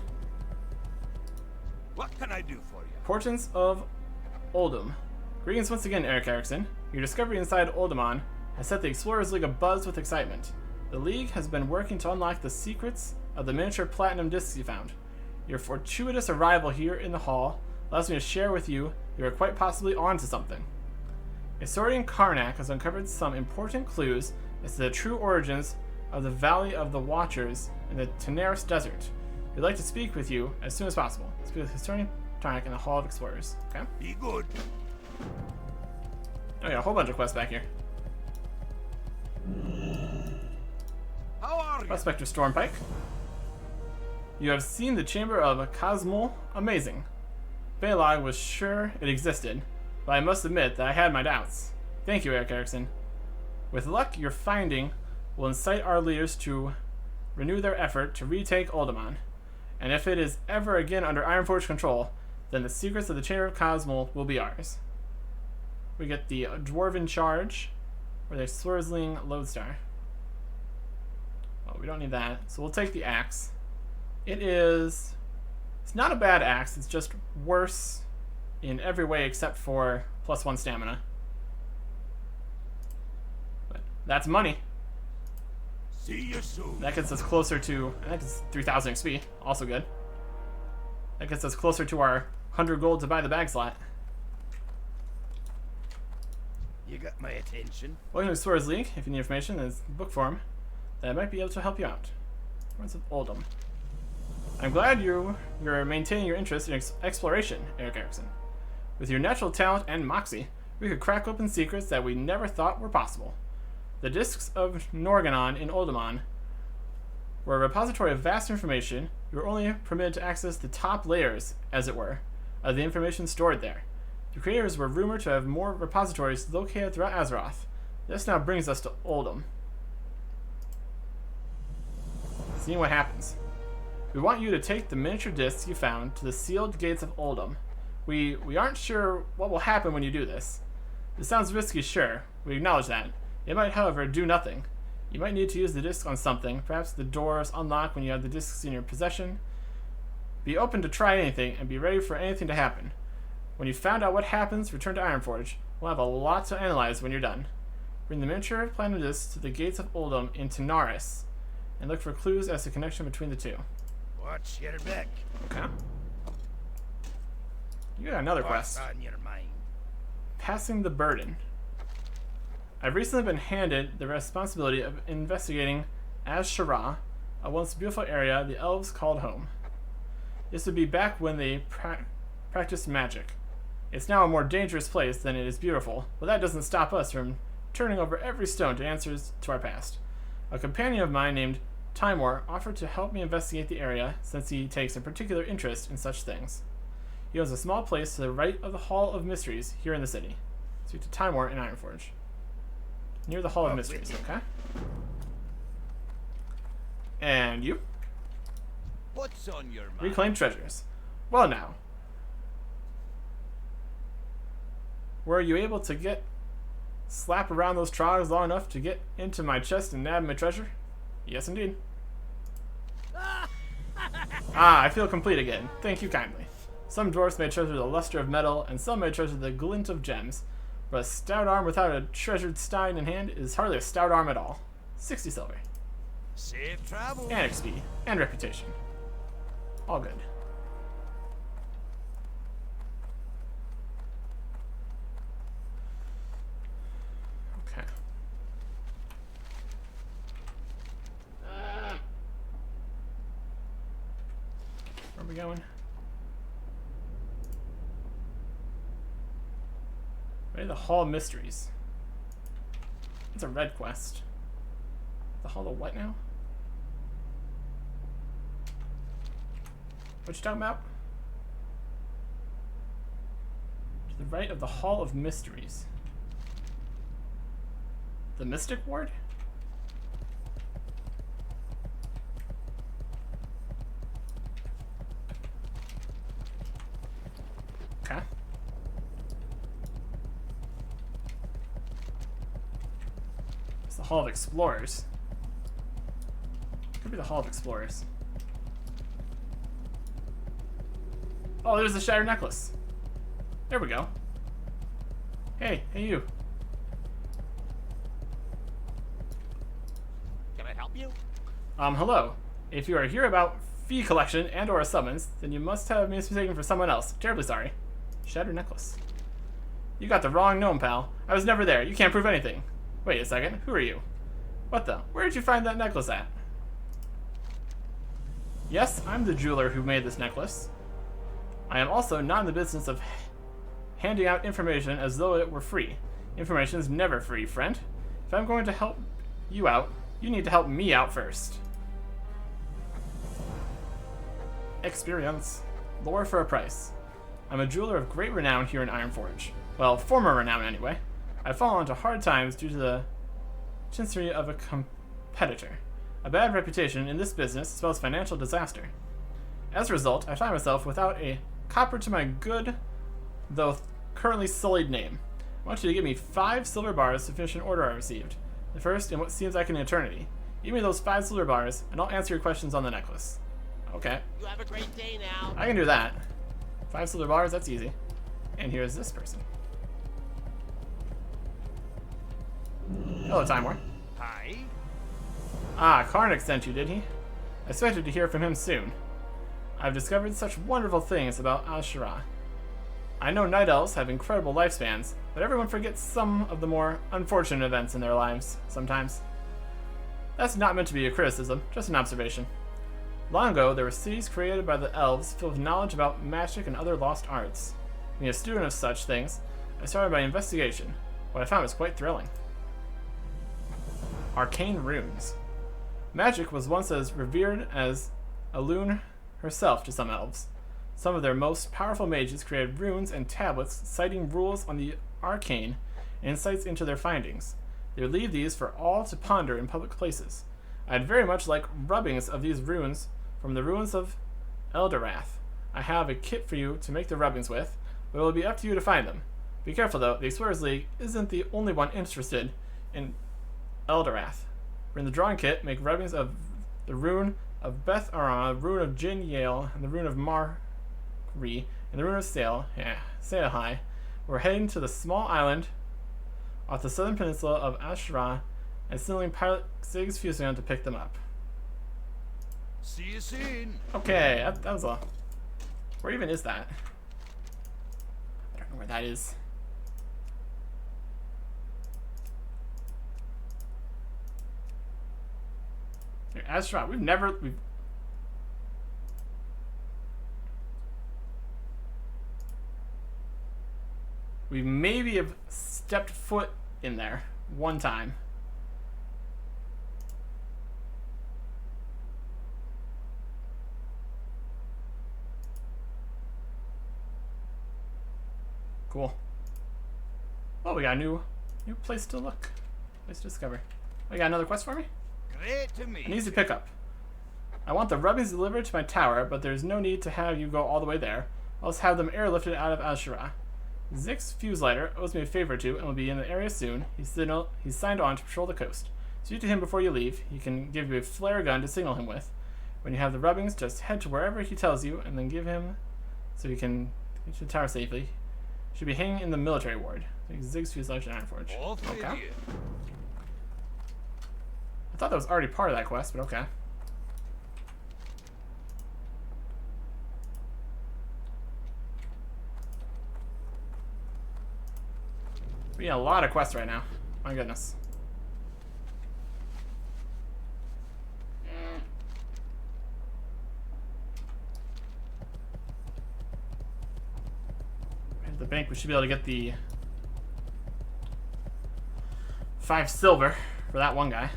What can I do for you? Importance of Uldum. Greetings once again, Eric Erickson. Your discovery inside Uldaman has set the Explorers League abuzz with excitement. The League has been working to unlock the secrets of the miniature platinum discs you found. Your fortuitous arrival here in the hall allows me to share with you that you are quite possibly onto something. Historian Karnak has uncovered some important clues as to the true origins of the Valley of the Watchers in the Tenaris Desert. We'd like to speak with you as soon as possible. Speak with Historian Karnak in the Hall of Explorers. Okay? Be good. Oh yeah, a whole bunch of quests back here. How are you? Prospector Stormpike. You have seen the Chamber of Cosmol. Amazing. Balog was sure it existed, but I must admit that I had my doubts. Thank you, Eric Erickson. With luck, your finding will incite our leaders to renew their effort to retake Uldaman. And if it is ever again under Ironforge control, then the secrets of the Chamber of Cosmol will be ours. We get the Dwarven Charge, or the Swirzling Lodestar. Oh, we don't need that, so we'll take the axe. It's not a bad axe, it's just worse in every way except for +1 stamina. But that's money. See you soon. That gets us closer to, I think it's 3,000 XP, also good. That gets us closer to our 100 gold to buy the bag slot. You got my attention. Welcome to Explorers League. If you need information, there's book form that might be able to help you out. Words of Uldum. I'm glad you're maintaining your interest in exploration, Eric Erickson. With your natural talent and moxie, we could crack open secrets that we never thought were possible. The Discs of Norganon in Uldaman were a repository of vast information. You were only permitted to access the top layers, as it were, of the information stored there. The creators were rumored to have more repositories located throughout Azeroth. This now brings us to Uldum. Seeing what happens. We want you to take the miniature discs you found to the sealed gates of Uldum. We aren't sure what will happen when you do this. This sounds risky, sure. We acknowledge that. It might, however, do nothing. You might need to use the disc on something. Perhaps the doors unlock when you have the discs in your possession. Be open to try anything and be ready for anything to happen. When you've found out what happens, return to Ironforge. We'll have a lot to analyze when you're done. Bring the miniature platinum discs to the gates of Uldum in Tenaris, and look for clues as to connection between the two. Watch your back. Okay. You got another quest. What's on your mind? Passing the Burden. I've recently been handed the responsibility of investigating Az-Shara, a once beautiful area the elves called home. This would be back when they practiced magic. It's now a more dangerous place than it is beautiful, but that doesn't stop us from turning over every stone to answers to our past. A companion of mine named Timor offered to help me investigate the area since he takes a particular interest in such things. He owns a small place to the right of the Hall of Mysteries here in the city. Speak to Timor in Ironforge. Near the Hall of Mysteries, okay? And you? What's on your mind? Reclaim treasures. Well now. Were you able to slap around those trogs long enough to get into my chest and nab my treasure? Yes, indeed. I feel complete again. Thank you kindly. Some dwarfs may treasure the luster of metal, and some may treasure the glint of gems. But a stout arm without a treasured stein in hand is hardly a stout arm at all. 60 silver. Safe travel. And XP. And reputation. All good. Okay. Where are we going? Right, the Hall of Mysteries. It's a red quest. The Hall of what now? What you talking about? To the right of the Hall of Mysteries. The Mystic Ward? Okay. It's the Hall of Explorers. Could be the Hall of Explorers. Oh, there's the shattered necklace. There we go. Hey you. Can I help you? Hello. If you are here about fee collection and or summons, then you must have me mistaken for someone else. Terribly sorry. Shattered necklace. You got the wrong gnome, pal. I was never there. You can't prove anything. Wait a second. Who are you? What the? Where did you find that necklace at? Yes, I'm the jeweler who made this necklace. I am also not in the business of handing out information as though it were free. Information is never free, friend. If I'm going to help you out, you need to help me out first. Experience. Lore for a price. I'm a jeweler of great renown here in Ironforge. Well, former renown anyway. I've fallen into hard times due to the chinsery of a competitor. A bad reputation in this business spells financial disaster. As a result, I find myself without a copper to my good, though currently sullied name. I want you to give me 5 silver bars to finish an order I received. The first in what seems like an eternity. Give me those 5 silver bars, and I'll answer your questions on the necklace. Okay. You have a great day now. I can do that. 5 silver bars, that's easy. And here's this person. Hello, Timor. Hi. Ah, Karnak sent you, did he? I expected to hear from him soon. I've discovered such wonderful things about Ashura. I know night elves have incredible lifespans, but everyone forgets some of the more unfortunate events in their lives, sometimes. That's not meant to be a criticism, just an observation. Long ago, there were cities created by the elves filled with knowledge about magic and other lost arts. Being a student of such things, I started my investigation. What I found was quite thrilling. Arcane runes. Magic was once as revered as Elune herself to some elves. Some of their most powerful mages created runes and tablets citing rules on the arcane and insights into their findings. They would leave these for all to ponder in public places. I'd very much like rubbings of these runes from the ruins of Eldorath. I have a kit for you to make the rubbings with, but it will be up to you to find them. Be careful though, the Explorers League isn't the only one interested in Eldorath. In the drawing kit, make rubbings of the rune of Beth Arana, the rune of Jin Yale, and the rune of Marri, and the rune of Salahai. We're heading to the small island off the southern peninsula of Ashura and sending pilot Ziggs Fusion to pick them up. See you soon. Okay, that was a... Where even is that? I don't know where that is. Ashura, we maybe have stepped foot in there one time. Cool. Well, we got a new place to look. Place to discover. Oh, you got another quest for me? Great to meet An easy pickup. I want the rubbings delivered to my tower, but there's no need to have you go all the way there. I'll just have them airlifted out of Ashura. Zix Fuselighter owes me a favor or two and will be in the area soon. He's signed on to patrol the coast. Speak to him before you leave. He can give you a flare gun to signal him with. When you have the rubbings, just head to wherever he tells you and then give him so he can get to the tower safely. Should be hanging in the military ward. Ziggs Fuselighter and Ironforge. Okay. I thought that was already part of that quest, but okay. We got a lot of quests right now. My goodness. At the bank, we should be able to get the 5 silver for that one guy.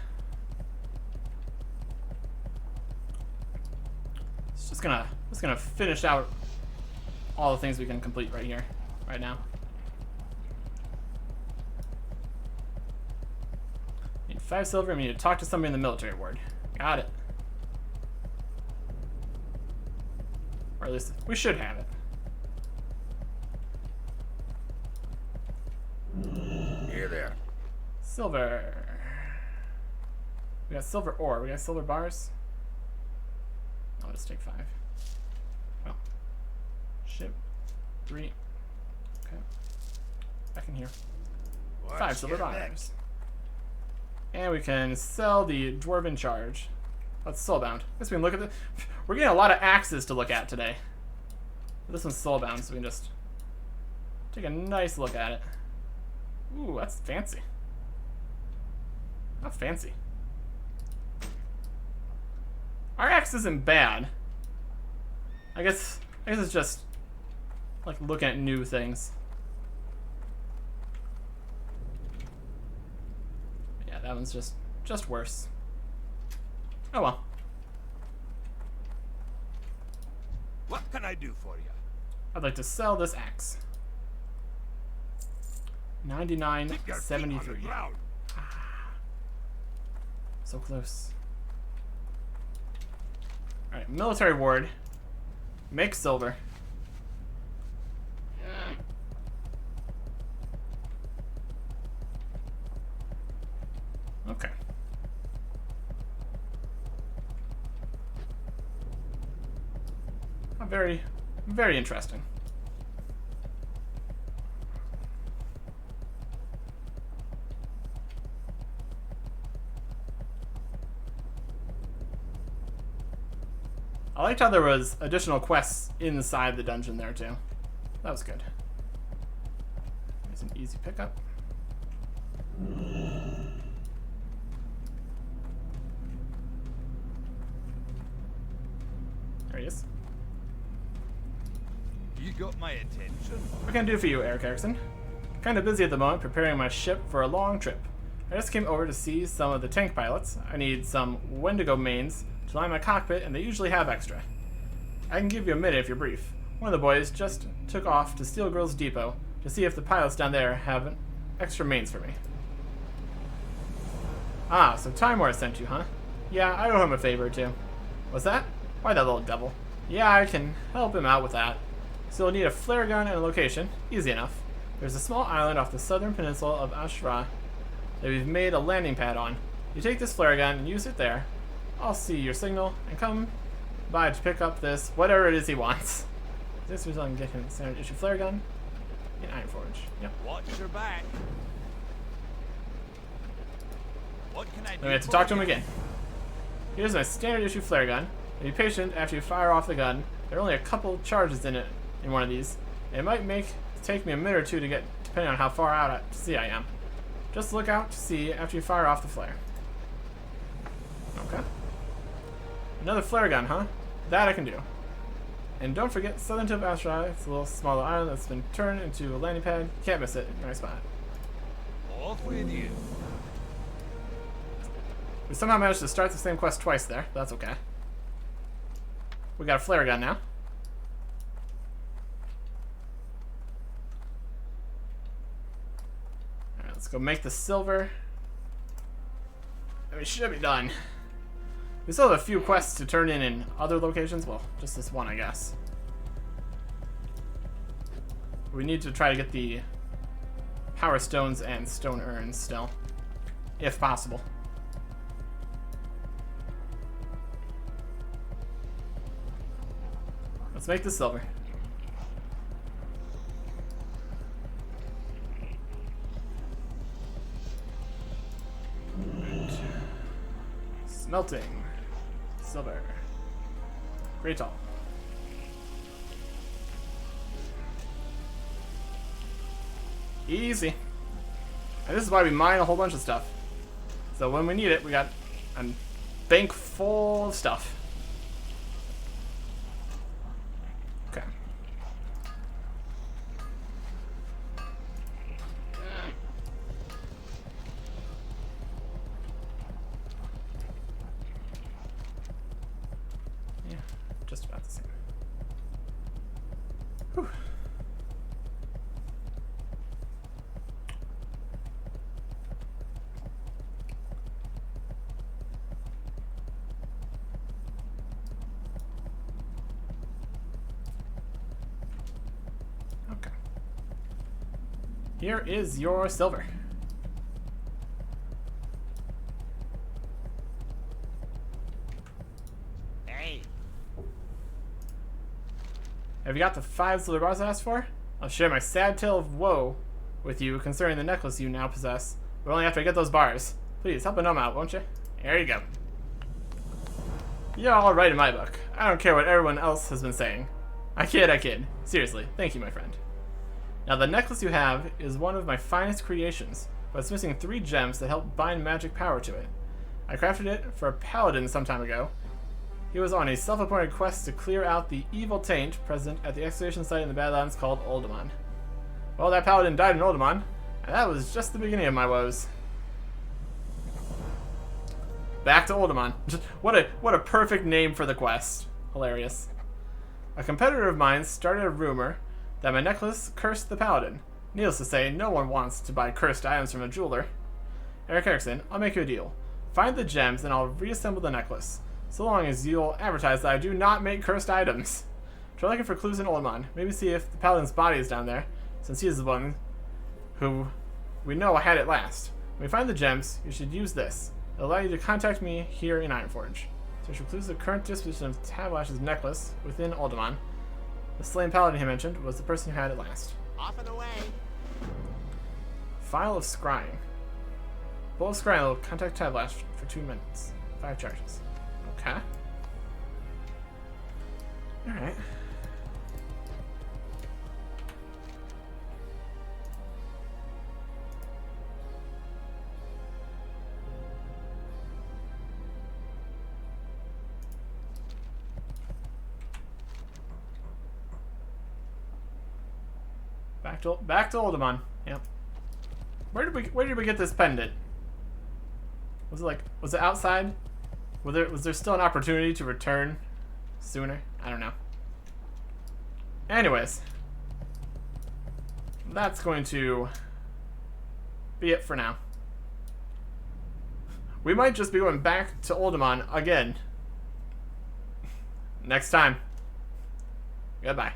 Just gonna finish out all the things we can complete right here, right now. Need 5 silver. We need to talk to somebody in the military ward. Got it. Or at least we should have it. Here there. Silver. We got silver ore. We got silver bars. I'll just take 5. Well, Ship. 3. Okay. Back in here. What's 5 silver your bet? bars. And we can sell the dwarven charge. That's soulbound. Guess we can look at the. We're getting a lot of axes to look at today. This one's soulbound, so we can just take a nice look at it. Ooh, that's fancy. How fancy. Our axe isn't bad. I guess it's just like looking at new things. Yeah, that one's just worse. Oh well. What can I do for you? I'd like to sell this axe. Keep your feet on the 99.73. ground. So close. Alright, military ward. Make silver. Okay. Very, very interesting. I liked how there was additional quests inside the dungeon there too. That was good. There's an easy pickup. There he is. You got my attention. What can I do for you, Eric Erickson? Kinda busy at the moment preparing my ship for a long trip. I just came over to see some of the tank pilots. I need some Wendigo mains to line my cockpit, and they usually have extra. I can give you a minute if you're brief. One of the boys just took off to Steel Girls Depot to see if the pilots down there have extra mains for me. Ah, so Timor sent you, huh? Yeah, I owe him a favor or two. What's that? Why, that little devil. Yeah, I can help him out with that. So you'll need a flare gun and a location. Easy enough. There's a small island off the southern peninsula of Ashra that we've made a landing pad on. You take this flare gun and use it there. I'll see your signal and come by to pick up this, whatever it is he wants. This result can get him a standard issue flare gun in Ironforge. Yep. Watch your back. What can I do? Then we have to for talk to him you? again. Here's my standard issue flare gun. Be patient after you fire off the gun. There are only a couple charges in it in one of these. It might take me a minute or two to get, depending on how far out at sea I am. Just look out to sea after you fire off the flare. Okay. Another flare gun, huh? That I can do. And don't forget southern tip of Ashra. It's a little smaller island that's been turned into a landing pad. You can't miss it. Nice spot. Off with you. We somehow managed to start the same quest twice there. But that's okay. We got a flare gun now. Alright, let's go make the silver. And we should be done. We still have a few quests to turn in other locations. Well, just this one, I guess. We need to try to get the power stones and stone urns still, if possible. Let's make the silver. Right. Smelting. Silver. Great all. Easy. And this is why we mine a whole bunch of stuff. So when we need it, we got a bank full of stuff. Okay. Yeah, just about the same. Whew. Okay. Here is your silver. Hey, Have you got the 5 silver bars I asked for? I'll share my sad tale of woe with you concerning the necklace you now possess, but only after I get those bars. Please, help a gnome out, won't you? There you go. You're all right in my book. I don't care what everyone else has been saying. I kid. Seriously, thank you, my friend. Now, the necklace you have is one of my finest creations, but it's missing 3 gems that help bind magic power to it. I crafted it for a paladin some time ago. He was on a self-appointed quest to clear out the evil taint present at the excavation site in the Badlands called Uldaman. Well, that paladin died in Uldaman, and that was just the beginning of my woes. Back to Uldaman. What a perfect name for the quest. Hilarious. A competitor of mine started a rumor that my necklace cursed the paladin. Needless to say, no one wants to buy cursed items from a jeweler. Eric Erickson, I'll make you a deal. Find the gems and I'll reassemble the necklace. So long as you'll advertise that I do not make cursed items. Try looking for clues in Uldaman. Maybe see if the paladin's body is down there, since he is the one who we know had it last. When you find the gems, you should use this. It'll allow you to contact me here in Ironforge. Search for clues of the current disposition of Tavlash's necklace within Uldaman. The slain paladin he mentioned was the person who had it last. Off and away. File of scrying. Bowl of scrying will contact Tavlash for 2 minutes. 5 charges. Okay. Alright. Back to Uldaman. Yep. Where did we get this pendant? Was it outside? Was there still an opportunity to return sooner? I don't know. Anyways, that's going to be it for now. We might just be going back to Uldaman again next time. Goodbye.